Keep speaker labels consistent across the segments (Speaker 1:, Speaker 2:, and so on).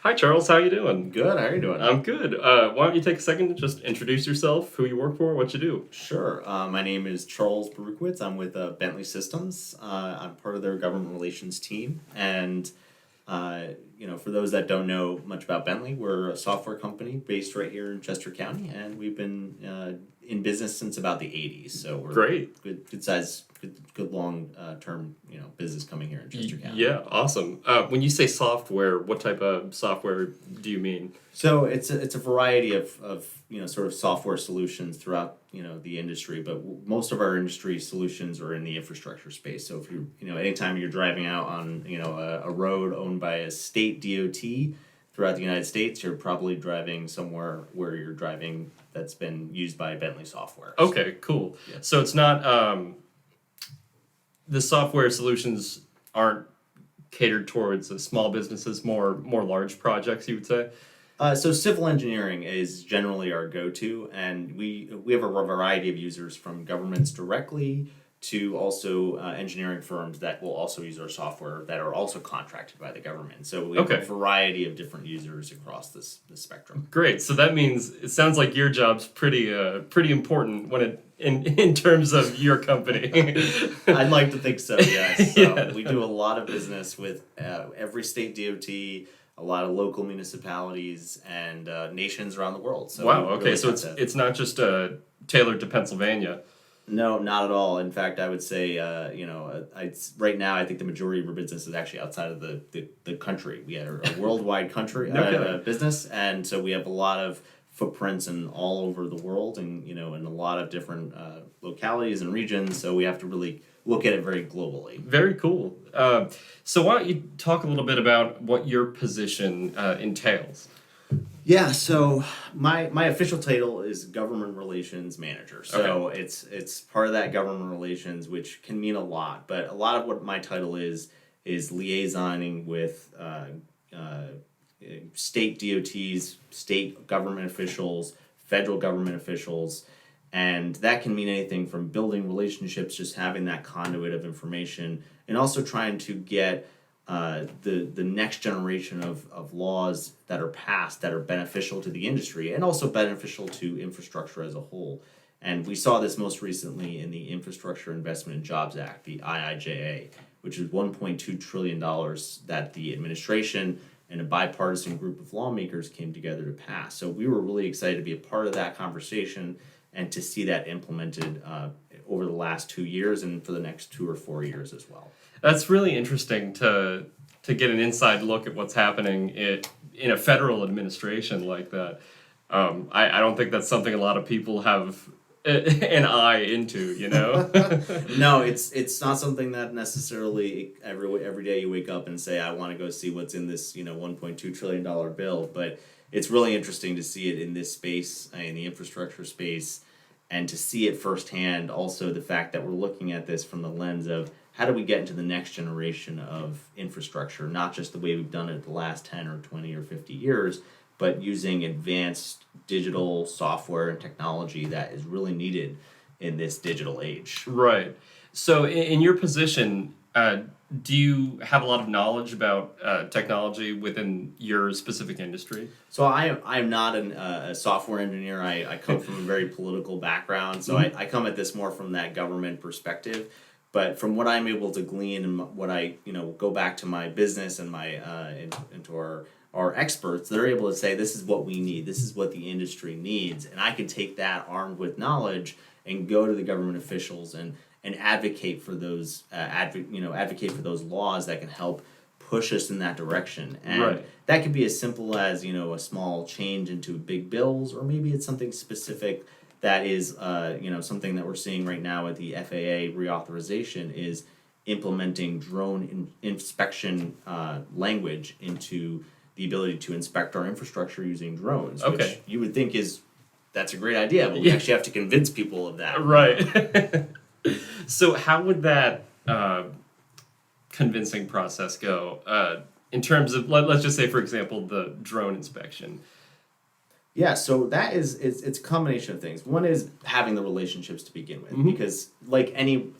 Speaker 1: Hi, Charles. How you doing?
Speaker 2: Good. How are you doing?
Speaker 1: I'm good. Why don't you take a second to just introduce yourself, who you work for, what you do?
Speaker 2: Sure. My name is Charles Boruchowitz. I'm with Bentley Systems. I'm part of their government relations team. And, for those that don't know much about Bentley, we're a software company based right here in Chester County. And we've been in business since about the 80s. So we're
Speaker 1: Great.
Speaker 2: good size, good long term, business coming here in Chester County.
Speaker 1: Yeah, awesome. When you say software, what type of software do you mean?
Speaker 2: So it's a variety of sort of software solutions throughout the industry, but most of our industry solutions are in the infrastructure space. So if anytime you're driving out on a road owned by a state DOT throughout the United States, you're probably driving somewhere where you're driving that's been used by Bentley software.
Speaker 1: Okay, cool.
Speaker 2: Yeah.
Speaker 1: So it's not the software solutions aren't catered towards small businesses, more large projects, you would say.
Speaker 2: So civil engineering is generally our go-to, and we have a variety of users from governments directly to also engineering firms that will also use our software that are also contracted by the government. So we have a variety of different users across this spectrum.
Speaker 1: Great. So that means it sounds like your job's pretty important when in terms of your company.
Speaker 2: I'd like to think so. Yes. So
Speaker 1: Yeah.
Speaker 2: we do a lot of business with every state DOT. A lot of local municipalities and nations around the world. So
Speaker 1: Wow.
Speaker 2: we
Speaker 1: Okay.
Speaker 2: really
Speaker 1: So
Speaker 2: have
Speaker 1: it's not just tailored to Pennsylvania.
Speaker 2: No, not at all. In fact, I would say, right now, I think the majority of our business is actually outside of the country. We are a worldwide country business, and so we have a lot of footprints in all over the world, and in a lot of different localities and regions. So we have to really look at it very globally.
Speaker 1: Very cool. So why don't you talk a little bit about what your position entails?
Speaker 2: Yeah, so my official title is Government Relations Manager. So it's part of that government relations, which can mean a lot. But a lot of what my title is liaisoning with state DOTs, state government officials, federal government officials, and that can mean anything from building relationships, just having that conduit of information, and also trying to get the next generation of laws that are passed that are beneficial to the industry and also beneficial to infrastructure as a whole. And we saw this most recently in the Infrastructure Investment and Jobs Act, the IIJA, which is $1.2 trillion that the administration and a bipartisan group of lawmakers came together to pass. So we were really excited to be a part of that conversation and to see that implemented over the last 2 years and for the next 2 or 4 years as well.
Speaker 1: That's really interesting to get an inside look at what's happening in a federal administration like that. I don't think that's something a lot of people have an eye into,
Speaker 2: No, it's not something that necessarily every day you wake up and say, I want to go see what's in this $1.2 trillion bill. But it's really interesting to see it in this space, in the infrastructure space, and to see it firsthand. Also, the fact that we're looking at this from the lens of how do we get into the next generation of infrastructure, not just the way we've done it the last 10 or 20 or 50 years, but using advanced digital software and technology that is really needed in this digital age.
Speaker 1: Right. So in your position, do you have a lot of knowledge about technology within your specific industry?
Speaker 2: So I'm not a software engineer. I come from a very political background, so I come at this more from that government perspective. But from what I'm able to glean and what I go back to my business and my into our experts, they're able to say this is what we need, this is what the industry needs, and I can take that armed with knowledge and go to the government officials and advocate for those advocate for those laws that can help push us in that direction. And that could be as simple as a small change into big bills, or maybe it's something specific that is something that we're seeing right now with the FAA reauthorization is implementing drone inspection language into the ability to inspect our infrastructure using drones, which you would think that's a great idea, but we actually have to convince people of that.
Speaker 1: Right. So how would that convincing process go in terms of, let's just say, for example, the drone inspection?
Speaker 2: Yeah, so that it's a combination of things. One is having the relationships to begin with, because like any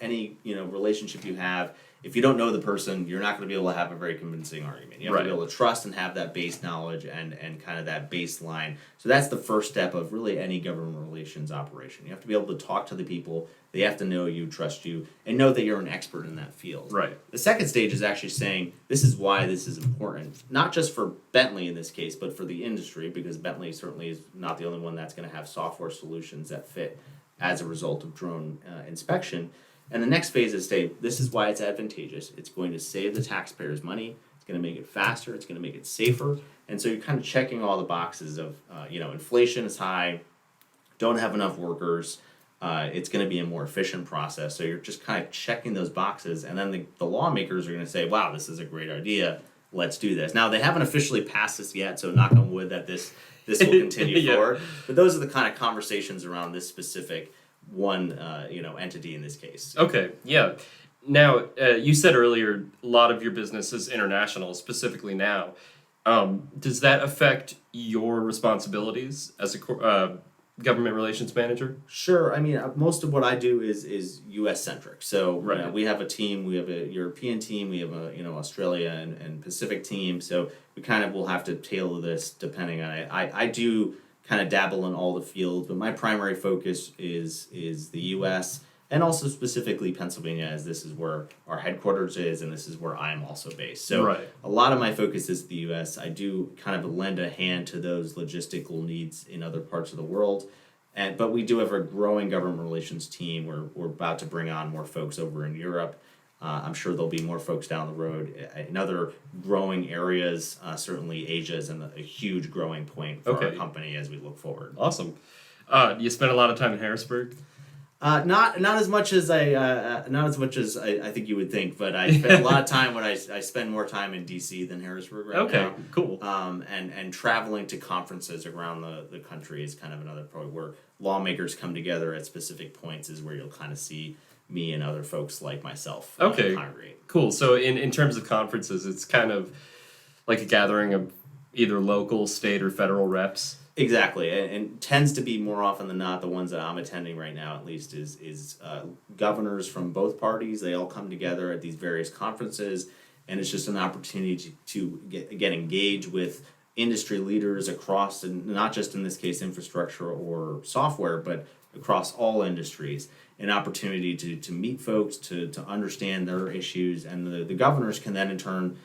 Speaker 2: relationship you have, if you don't know the person, you're not going to be able to have a very convincing argument. You have to be able to trust and have that base knowledge and kind of that baseline. So that's the first step of really any government relations operation. You have to be able to talk to the people. They have to know you, trust you, and know that you're an expert in that field.
Speaker 1: Right.
Speaker 2: The second stage is actually saying, this is why this is important, not just for Bentley in this case, but for the industry, because Bentley certainly is not the only one that's going to have software solutions that fit as a result of drone inspection. And the next phase is say, this is why it's advantageous. It's going to save the taxpayers money. It's going to make it faster. It's going to make it safer. And so you're kind of checking all the boxes of, inflation is high, don't have enough workers. It's going to be a more efficient process. So you're just kind of checking those boxes. And then the lawmakers are going to say, wow, this is a great idea. Let's do this. Now, they haven't officially passed this yet, so knock on wood that this will continue forward. But those are the kind of conversations around this specific one entity in this case.
Speaker 1: Okay, yeah. Now, you said earlier a lot of your business is international, specifically now. Does that affect your responsibilities as a government relations manager?
Speaker 2: Sure. I mean, most of what I do is U.S. centric. So
Speaker 1: Right.
Speaker 2: We have a team. We have a European team. We have a Australia and Pacific team. So we kind of will have to tailor this depending on it. I do kind of dabble in all the fields, but my primary focus is the U.S. and also specifically Pennsylvania, as this is where our headquarters is, and this is where I'm also based. So
Speaker 1: Right.
Speaker 2: a lot of my focus is the U.S. I do kind of lend a hand to those logistical needs in other parts of the world, but we do have a growing government relations team. We're about to bring on more folks over in Europe. I'm sure there'll be more folks down the road in other growing areas. Certainly, Asia is a huge growing point for our company as we look forward.
Speaker 1: Awesome. You spend a lot of time in Harrisburg?
Speaker 2: Not as much as I think you would think, but I spend a lot of time I spend more time in DC than Harrisburg right now.
Speaker 1: Okay, cool.
Speaker 2: And traveling to conferences around the country is kind of another point where lawmakers come together at specific points is where you'll kind of see me and other folks like myself congregate.
Speaker 1: Cool. So in terms of conferences, it's kind of like a gathering of either local, state, or federal reps.
Speaker 2: Exactly, and tends to be more often than not the ones that I'm attending right now, at least, is governors from both parties. They all come together at these various conferences, and it's just an opportunity to get engaged with industry leaders across, and not just in this case infrastructure or software, but across all industries. An opportunity to meet folks, to understand their issues, and the governors can then in turn,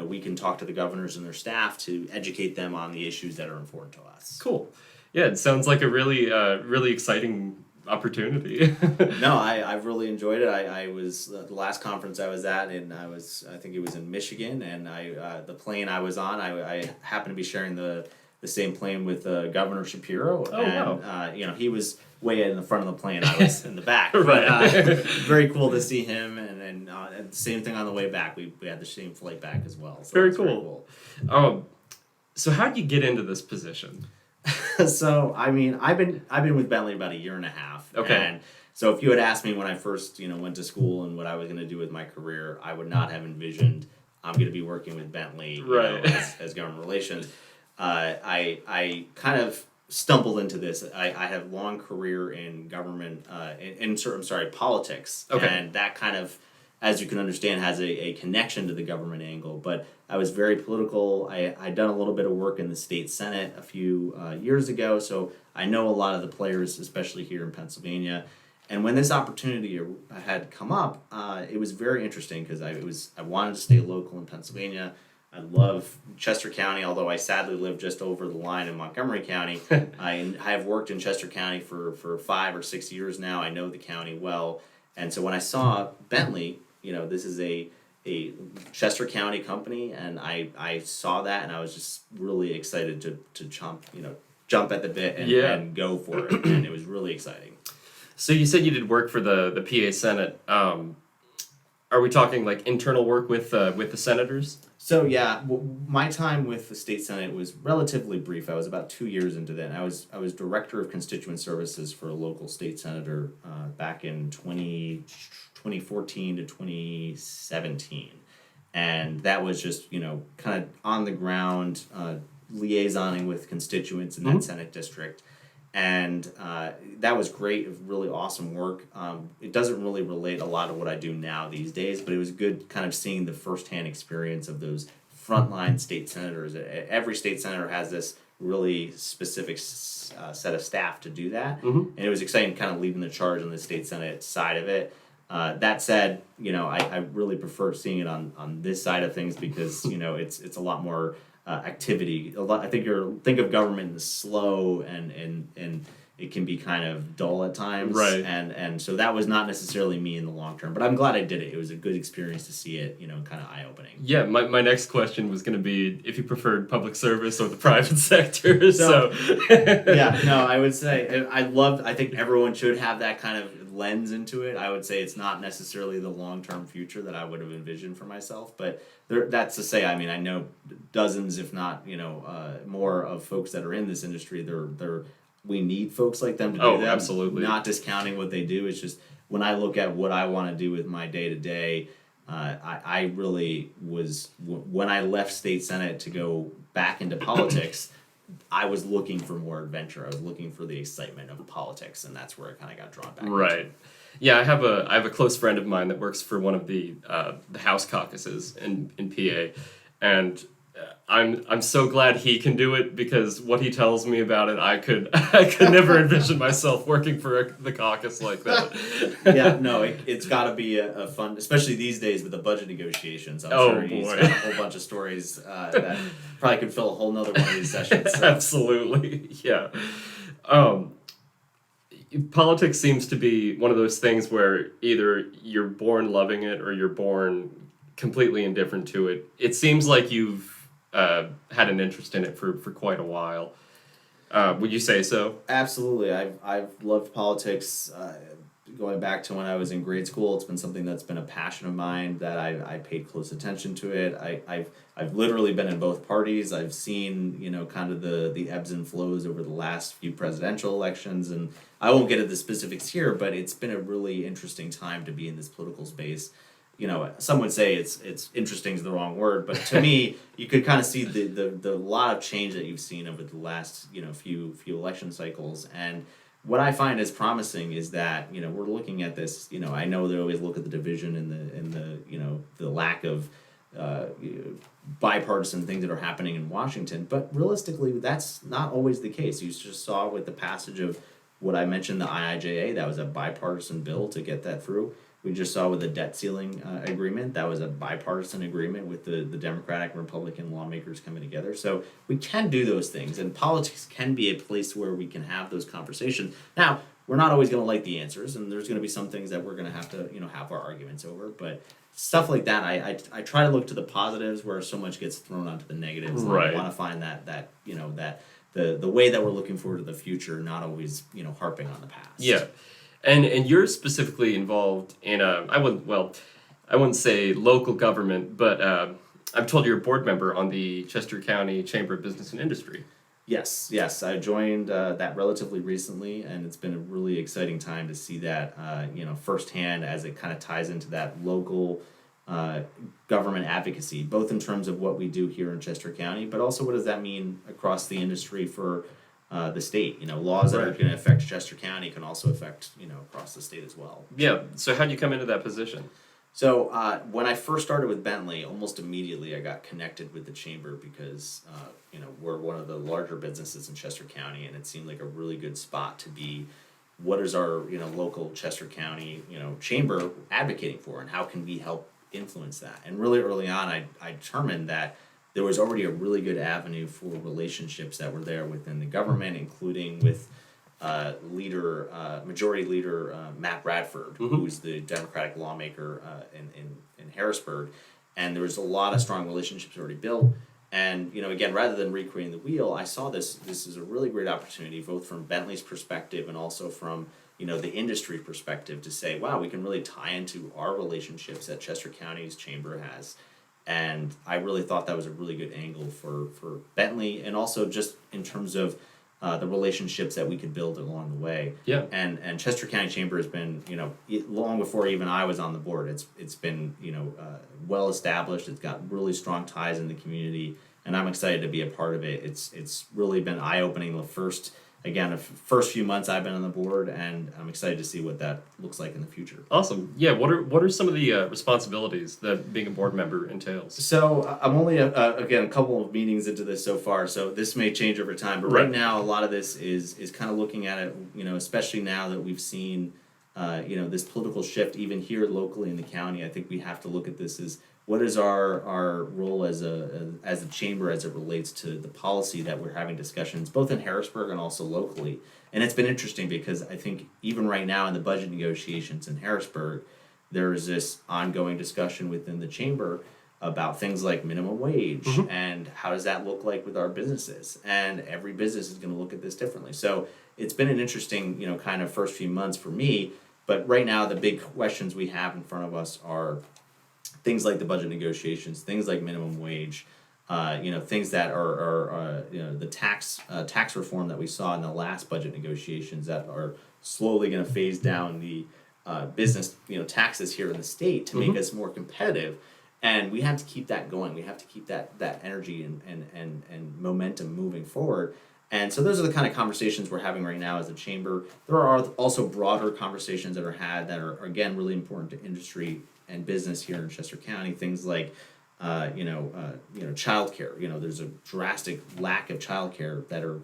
Speaker 2: we can talk to the governors and their staff to educate them on the issues that are important to us.
Speaker 1: Cool. Yeah, it sounds like a really exciting opportunity.
Speaker 2: No, I've really enjoyed it. I was the last conference I was at, and I think it was in Michigan, and the plane I was on, I happened to be sharing the same plane with Governor Shapiro.
Speaker 1: Oh,
Speaker 2: and,
Speaker 1: wow.
Speaker 2: He was way in the front of the plane. I was in the back.
Speaker 1: Right.
Speaker 2: But, very cool to see him, and the same thing on the way back. We had the same flight back as well. So
Speaker 1: Very cool. So how'd you get into this position?
Speaker 2: So I mean, I've been with Bentley about 1.5 years.
Speaker 1: Okay.
Speaker 2: And so if you had asked me when I first went to school and what I was going to do with my career, I would not have envisioned I'm going to be working with Bentley as government relations. I kind of stumbled into this. I have long career in government, politics.
Speaker 1: Okay.
Speaker 2: And that kind of, as you can understand, has a connection to the government angle. But I was very political. I'd done a little bit of work in the state Senate a few years ago, so I know a lot of the players, especially here in Pennsylvania. And when this opportunity had come up, it was very interesting because I wanted to stay local in Pennsylvania. I love Chester County, although I sadly live just over the line in Montgomery County. I have worked in Chester County for 5 or 6 years now. I know the county well. And so when I saw Bentley, this is a Chester County company, and I saw that, and I was just really excited to jump at the bit and go for it. And it was really exciting.
Speaker 1: So you said you did work for the PA Senate. Are we talking like internal work with the senators?
Speaker 2: So yeah, my time with the state Senate was relatively brief. I was about 2 years into that. I was director of constituent services for a local state senator back in 2014 to 2017, and that was just kind of on the ground liaisoning with constituents in that Senate district. and that was great. It was really awesome work. It doesn't really relate a lot of what I do now these days, but it was good kind of seeing the firsthand experience of those frontline state senators. Every state senator has this really specific set of staff to do that, and it was exciting kind of leading the charge on the state senate side of it. That said, I really prefer seeing it on this side of things because it's a lot more activity. I think of government as slow and it can be kind of dull at times.
Speaker 1: Right.
Speaker 2: And so that was not necessarily me in the long term, but I'm glad I did it. It was a good experience to see it, kind of eye opening.
Speaker 1: Yeah, my next question was going to be if you preferred public service or the private sector. So
Speaker 2: yeah, no, I would say I think everyone should have that kind of lens into it. I would say it's not necessarily the long-term future that I would have envisioned for myself, but that's to say, I mean, I know dozens, if not, more of folks that are in this industry. We need folks like them to do that.
Speaker 1: Absolutely.
Speaker 2: Not discounting what they do. It's just when I look at what I want to do with my day-to-day, I really was, when I left state senate to go back into politics, I was looking for more adventure. I was looking for the excitement of politics, and that's where I kind of got drawn back.
Speaker 1: Right.
Speaker 2: Into.
Speaker 1: Yeah, I have a close friend of mine that works for one of the House caucuses in PA, and I'm so glad he can do it because what he tells me about it, I could never envision myself working for the caucus like that.
Speaker 2: Yeah, no, it's got to be a fun, especially these days with the budget negotiations. I'm sure he's got a whole bunch of stories that probably could fill a whole nother one of these sessions. So.
Speaker 1: Absolutely, yeah. Politics seems to be one of those things where either you're born loving it or you're born completely indifferent to it. It seems like you've had an interest in it for quite a while. Would you say so?
Speaker 2: Absolutely. I've loved politics going back to when I was in grade school. It's been something that's been a passion of mine that I paid close attention to it. I've literally been in both parties. I've seen kind of the ebbs and flows over the last few presidential elections, and I won't get into the specifics here, but it's been a really interesting time to be in this political space. Some would say it's interesting is the wrong word, but to me, you could kind of see the lot of change that you've seen over the last few election cycles. And what I find is promising is that we're looking at this. I know they always look at the division and the lack of bipartisan things that are happening in Washington, but realistically, that's not always the case. You just saw with the passage of what I mentioned, the IIJA, that was a bipartisan bill to get that through. We just saw with the debt ceiling agreement, that was a bipartisan agreement with the Democratic and Republican lawmakers coming together. So we can do those things, and politics can be a place where we can have those conversations. Now, we're not always going to like the answers, and there's going to be some things that we're going to have to have our arguments over. But stuff like that, I try to look to the positives where so much gets thrown onto the negatives.
Speaker 1: Right.
Speaker 2: And I want to find that the way that we're looking forward to the future, not always harping on the past.
Speaker 1: Yeah. And you're specifically involved in I wouldn't say local government, but I'm told you're a board member on the Chester County Chamber of Business and Industry.
Speaker 2: Yes. I joined that relatively recently, and it's been a really exciting time to see that firsthand as it kind of ties into that local government advocacy, both in terms of what we do here in Chester County, but also what does that mean across the industry for the state. Laws that are going to affect Chester County can also affect across the state as well.
Speaker 1: Yeah. So how did you come into that position?
Speaker 2: So when I first started with Bentley, almost immediately I got connected with the chamber because we're one of the larger businesses in Chester County, and it seemed like a really good spot to be. What is our local Chester County chamber advocating for, and how can we help influence that? And really early on, I determined that there was already a really good avenue for relationships that were there within the government, including with Majority Leader Matt Bradford, who's the Democratic lawmaker in Harrisburg. And there was a lot of strong relationships already built. And, again, rather than recreating the wheel, I saw this is a really great opportunity, both from Bentley's perspective and also from, the industry perspective, to say, wow, we can really tie into our relationships that Chester County's chamber has. And I really thought that was a really good angle for Bentley, and also just in terms of the relationships that we could build along the way.
Speaker 1: Yeah.
Speaker 2: And Chester County Chamber has been, long before even I was on the board, it's been, well established. It's got really strong ties in the community, and I'm excited to be a part of it. It's really been eye-opening. The first again, the first few months I've been on the board, and I'm excited to see what that looks like in the future.
Speaker 1: Awesome. Yeah. What are some of the responsibilities that being a board member entails?
Speaker 2: So I'm only again a couple of meetings into this so far, so this may change over time. But right now, a lot of this is kind of looking at it, especially now that we've seen, this political shift even here locally in the county. I think we have to look at this as what is our role as a chamber as it relates to the policy that we're having discussions both in Harrisburg and also locally. And it's been interesting because I think even right now in the budget negotiations in Harrisburg, there's this ongoing discussion within the chamber about things like minimum wage and how does that look like with our businesses. And every business is going to look at this differently. So it's been an interesting, kind of first few months for me. But right now, the big questions we have in front of us are things like the budget negotiations, things like minimum wage, things that are the tax reform that we saw in the last budget negotiations that are slowly going to phase down the business taxes here in the state to make us more competitive, and we have to keep that going. We have to keep that energy and momentum moving forward. And so those are the kind of conversations we're having right now as a chamber. There are also broader conversations that are had that are again really important to industry and business here in Chester County. Things like childcare. There's a drastic lack of childcare that are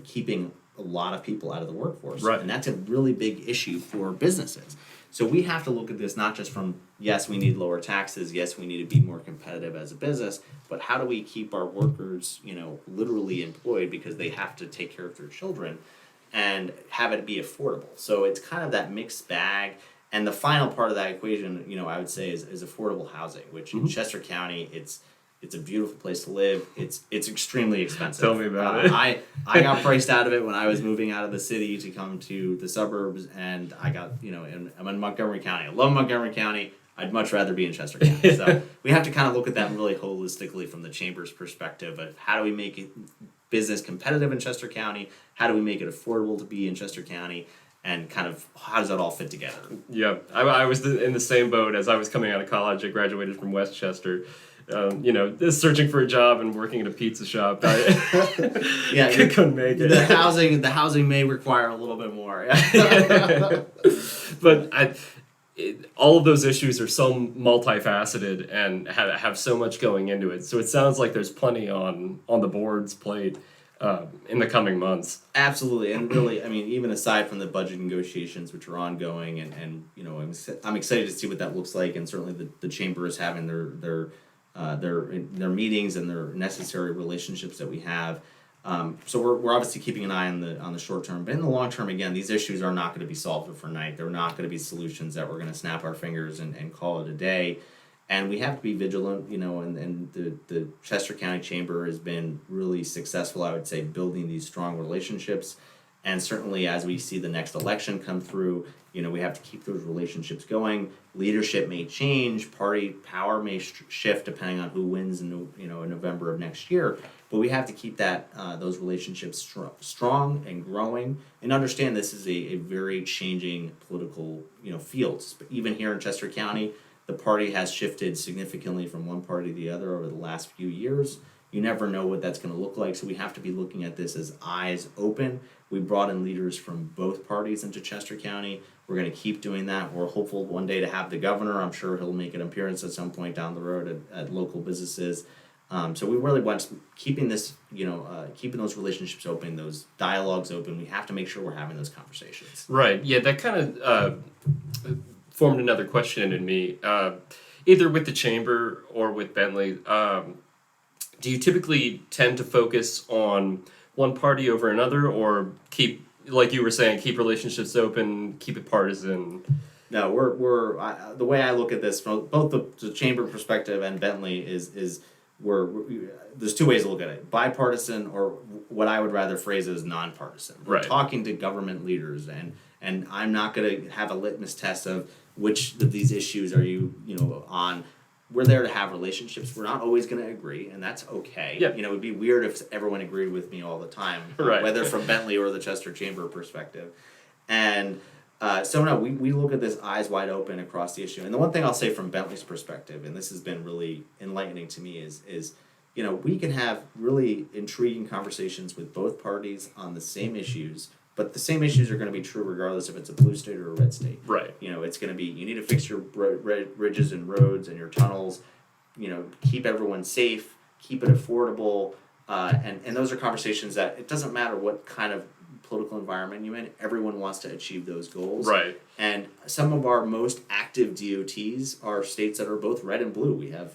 Speaker 2: keeping a lot of people out of the workforce,
Speaker 1: right.
Speaker 2: And that's a really big issue for businesses. So we have to look at this not just from, yes, we need lower taxes, yes, we need to be more competitive as a business, but how do we keep our workers, literally employed because they have to take care of their children and have it be affordable. So it's kind of that mixed bag. And the final part of that equation, I would say is affordable housing, which in Chester County, it's a beautiful place to live. It's extremely expensive.
Speaker 1: Tell me about it.
Speaker 2: I got priced out of it when I was moving out of the city to come to the suburbs, and I got and I'm in Montgomery County. I love Montgomery County. I'd much rather be in Chester County. So we have to kind of look at that really holistically from the chamber's perspective of how do we make it business competitive in Chester County? How do we make it affordable to be in Chester County? And kind of how does that all fit together?
Speaker 1: Yeah, I was in the same boat as I was coming out of college. I graduated from Westchester. Searching for a job and working at a pizza shop.
Speaker 2: Yeah,
Speaker 1: couldn't make it.
Speaker 2: The housing may require a little bit more.
Speaker 1: But all of those issues are so multifaceted and have so much going into it. So it sounds like there's plenty on the board's plate in the coming months.
Speaker 2: Absolutely, and really, even aside from the budget negotiations, which are ongoing, and I'm excited to see what that looks like, and certainly the chamber is having their meetings and their necessary relationships that we have. So we're obviously keeping an eye on the short term, but in the long term, again, these issues are not going to be solved overnight. They're not going to be solutions that we're going to snap our fingers and call it a day. And we have to be vigilant, and the Chester County Chamber has been really successful, I would say, building these strong relationships. And certainly as we see the next election come through, we have to keep those relationships going. Leadership may change, party power may shift depending on who wins in November of next year. But we have to keep those relationships strong and growing, and understand this is a very changing political field. But even here in Chester County, the party has shifted significantly from one party to the other over the last few years. You never know what that's going to look like, so we have to be looking at this as eyes open. We brought in leaders from both parties into Chester County. We're going to keep doing that. We're hopeful one day to have the governor. I'm sure he'll make an appearance at some point down the road at local businesses. So we really want keeping this, keeping those relationships open, those dialogues open. We have to make sure we're having those conversations.
Speaker 1: Right. Yeah, that kind of formed another question in me. Either with the chamber or with Bentley, do you typically tend to focus on one party over another, or keep, like you were saying, keep relationships open, keep it partisan?
Speaker 2: No, we're the way I look at this from both the chamber perspective and Bentley is there's two ways to look at it: bipartisan, or what I would rather phrase as nonpartisan. We're talking to government leaders, and I'm not going to have a litmus test of which of these issues are you on. We're there to have relationships. We're not always going to agree, and that's okay.
Speaker 1: Yep.
Speaker 2: It would be weird if everyone agreed with me all the time, whether from Bentley or the Chester Chamber perspective. And we look at this eyes wide open across the issue. And the one thing I'll say from Bentley's perspective, and this has been really enlightening to me, is we can have really intriguing conversations with both parties on the same issues, but the same issues are going to be true regardless if it's a blue state or a red state.
Speaker 1: Right.
Speaker 2: It's going to be, you need to fix your ridges and roads and your tunnels, keep everyone safe, keep it affordable, and those are conversations that it doesn't matter what kind of political environment you're in, everyone wants to achieve those goals.
Speaker 1: Right.
Speaker 2: And some of our most active DOTs are states that are both red and blue. We have,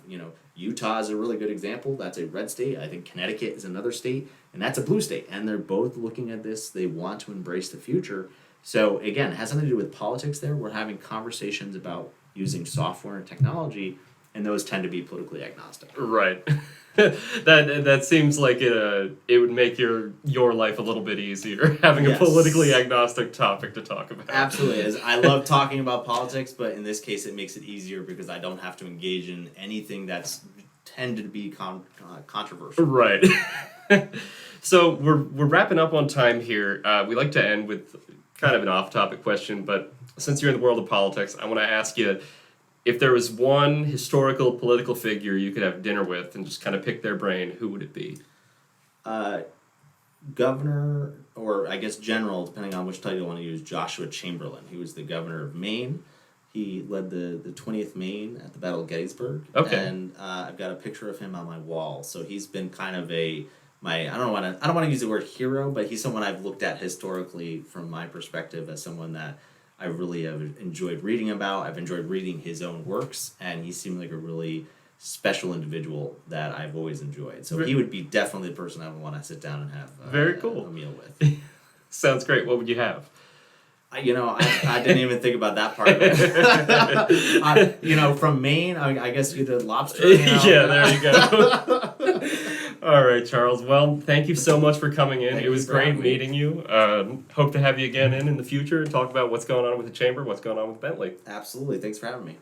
Speaker 2: Utah is a really good example. That's a red state. I think Connecticut is another state, and that's a blue state. And they're both looking at this. They want to embrace the future. So again, it has something to do with politics there. We're having conversations about using software and technology, and those tend to be politically agnostic.
Speaker 1: Right. that seems like it would make your life a little bit easier having a politically agnostic topic to talk about.
Speaker 2: Absolutely. I love talking about politics, but in this case it makes it easier because I don't have to engage in anything that's tended to be controversial.
Speaker 1: Right. So we're wrapping up on time here. We like to end with kind of an off-topic question, but since you're in the world of politics, I want to ask you, if there was one historical political figure you could have dinner with and just kind of pick their brain, who would it be?
Speaker 2: Governor, or I guess general, depending on which title you want to use, Joshua Chamberlain. He was the governor of Maine. He led the 20th Maine at the Battle of Gettysburg.
Speaker 1: Okay.
Speaker 2: And I've got a picture of him on my wall. So he's been kind of I don't want to use the word hero, but he's someone I've looked at historically from my perspective as someone that I really have enjoyed reading about. I've enjoyed reading his own works, and he seemed like a really special individual that I've always enjoyed. So he would be definitely the person I would want to sit down and have a meal with.
Speaker 1: Sounds great. What would you have?
Speaker 2: I didn't even think about that part of it. From Maine, I guess you did lobster.
Speaker 1: Yeah, there you go. All right, Charles. Well, thank you so much for coming in. It was great meeting you. Hope to have you again in the future and talk about what's going on with the chamber, what's going on with Bentley.
Speaker 2: Absolutely. Thanks for having me.